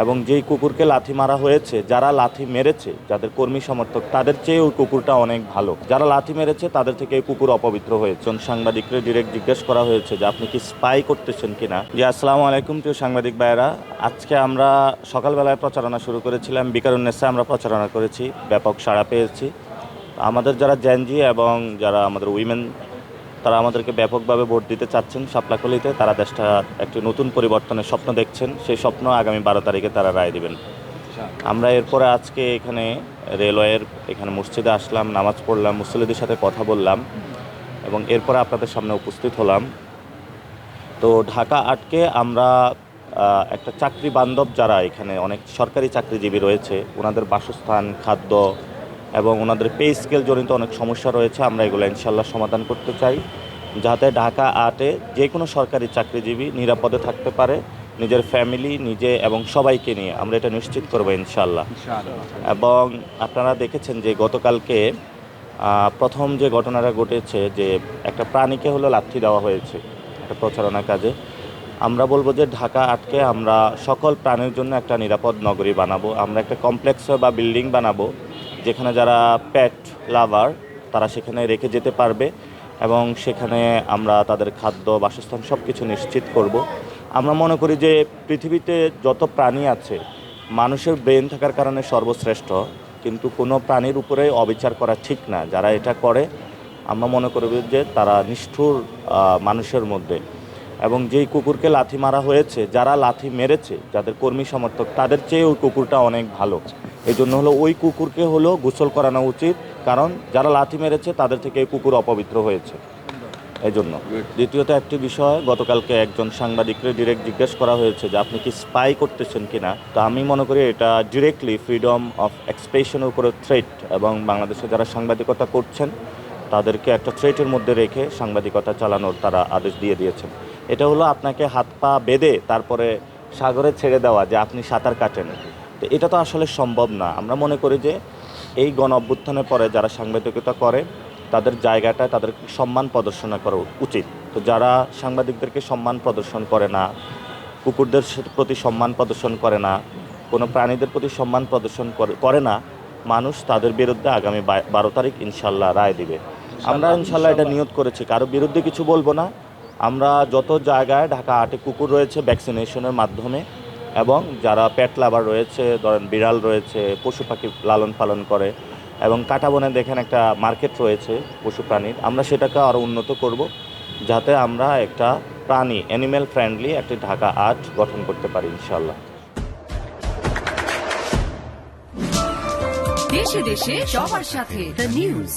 এবং যেই কুকুরকে লাথি মারা হয়েছে, যারা লাথি মেরেছে, যাদের কর্মী সমর্থক, তাদের চেয়ে ওই কুকুরটা অনেক ভালো। যারা লাথি মেরেছে তাদের থেকে এই কুকুর অপবিত্র হয়েছে। সাংবাদিকরা ডিরেক্ট জিজ্ঞেস করা হয়েছে যে আপনি কি স্পাই করতেছেন কিনা। জি, আসসালামু আলাইকুম প্রিয় সাংবাদিক ভাইয়েরা। আজকে আমরা সকালবেলায় প্রচারণা শুরু করেছিলাম, বিকারুন্নেসা আমরা প্রচারণা করেছি, ব্যাপক সাড়া পেয়েছি। আমাদের যারা জেনজি এবং যারা আমাদের উইমেন, তারা আমাদেরকে ব্যাপকভাবে ভোট দিতে চাচ্ছেন সাপলাকলিতে। তারা দেশটা একটি নতুন পরিবর্তনের স্বপ্ন দেখছেন। সেই স্বপ্ন আগামী 12 তারিখে তারা রায় দিবেন। আমরা এরপরে আজকে এখানে রেলওয়ের এখানে মসজিদে আসলাম, নামাজ পড়লাম, মুসল্লিদের সাথে কথা বললাম এবং এরপরে আপনাদের সামনে উপস্থিত হলাম। তো ঢাকা আটকে আমরা একটা চাকরি বান্ধব, যারা এখানে অনেক সরকারি চাকরিজীবী রয়েছে, ওনাদের বাসস্থান, খাদ্য এবং ওনাদের পে স্কেল জনিত অনেক সমস্যা রয়েছে, আমরা এগুলো ইনশাল্লাহ সমাধান করতে চাই, যাতে ঢাকা আটে যে কোনো সরকারি চাকরিজীবী নিরাপদে থাকতে পারে, নিজের ফ্যামিলি, নিজে এবং সবাইকে নিয়ে আমরা এটা নিশ্চিত করবো ইনশাল্লাহ। এবং আপনারা দেখেছেন যে গতকালকে প্রথম যে ঘটনাটা ঘটেছে, যে একটা প্রাণীকে হলো লাথি দেওয়া হয়েছে একটা প্রচারণা কাজে। আমরা বলবো যে ঢাকা আটকে আমরা সকল প্রাণীর জন্য একটা নিরাপদ নগরী বানাবো। আমরা একটা কমপ্লেক্স বা বিল্ডিং বানাবো, যেখানে যারা পেট লাভার তারা সেখানে রেখে যেতে পারবে এবং সেখানে আমরা তাদের খাদ্য, বাসস্থান সব কিছু নিশ্চিত করব। আমরা মনে করি যে পৃথিবীতে যত প্রাণী আছে, মানুষের ব্রেন থাকার কারণে সর্বশ্রেষ্ঠ, কিন্তু কোনো প্রাণীর উপরে অবিচার করা ঠিক না। যারা এটা করে আমরা মনে করি যে তারা নিষ্ঠুর মানুষের মধ্যে। এবং যেই কুকুরকে লাথি মারা হয়েছে, যারা লাথি মেরেছে, যাদের কর্মী সমর্থক, তাদের চেয়ে ওই কুকুরটা অনেক ভালো। এই জন্য হলো ওই কুকুরকে হলো গোসল করানো উচিত, কারণ যারা লাথি মেরেছে তাদের থেকে এই কুকুর অপবিত্র হয়েছে এই জন্য। দ্বিতীয়ত একটি বিষয়, গতকালকে একজন সাংবাদিককে ডিরেক্ট জিজ্ঞেস করা হয়েছে যে আপনি কি স্পাই করতেছেন কিনা। তো আমি মনে করি এটা ডিরেক্টলি ফ্রিডম অফ এক্সপ্রেশনের উপরে থ্রেট, এবং বাংলাদেশে যারা সাংবাদিকতা করছেন তাদেরকে একটা থ্রেটের মধ্যে রেখে সাংবাদিকতা চালানোর তারা আদেশ দিয়ে দিয়েছেন। এটা হলো আপনাকে হাত পা বেঁধে তারপরে সাগরে ছেড়ে দেওয়া, যে আপনি সাঁতার কাটেন। তো এটা তো আসলে সম্ভব না। আমরা মনে করি যে এই গণ অভ্যুত্থানের পরে যারা সাংবাদিকতা করে তাদের জায়গাটায় তাদের সম্মান প্রদর্শন করা উচিত। তো যারা সাংবাদিকদেরকে সম্মান প্রদর্শন করে না, কুকুরদের প্রতি সম্মান প্রদর্শন করে না, কোনো প্রাণীদের প্রতি সম্মান প্রদর্শন করে না, মানুষ তাদের বিরুদ্ধে আগামী 12 তারিখ ইনশাল্লাহ রায় দিবে। আমরা ইনশাল্লাহ এটা নিয়ত করেছি, কারো বিরুদ্ধে কিছু বলবো না। আমরা যত জায়গায় ঢাকা আটে কুকুর রয়েছে ভ্যাকসিনেশনের মাধ্যমে, এবং যারা পেট লাভার রয়েছে, ধরেন বিড়াল রয়েছে, পশু পাখি লালন পালন করে, এবং কাঁটাবনে দেখেন একটা মার্কেট রয়েছে পশু প্রাণীর, আমরা সেটাকে আরও উন্নত করব, যাতে আমরা একটা প্রাণী অ্যানিম্যাল ফ্রেন্ডলি একটি ঢাকা আট গঠন করতে পারি ইনশাল্লাহ। দেশে দেশে সবার সাথে দ্য নিউজ।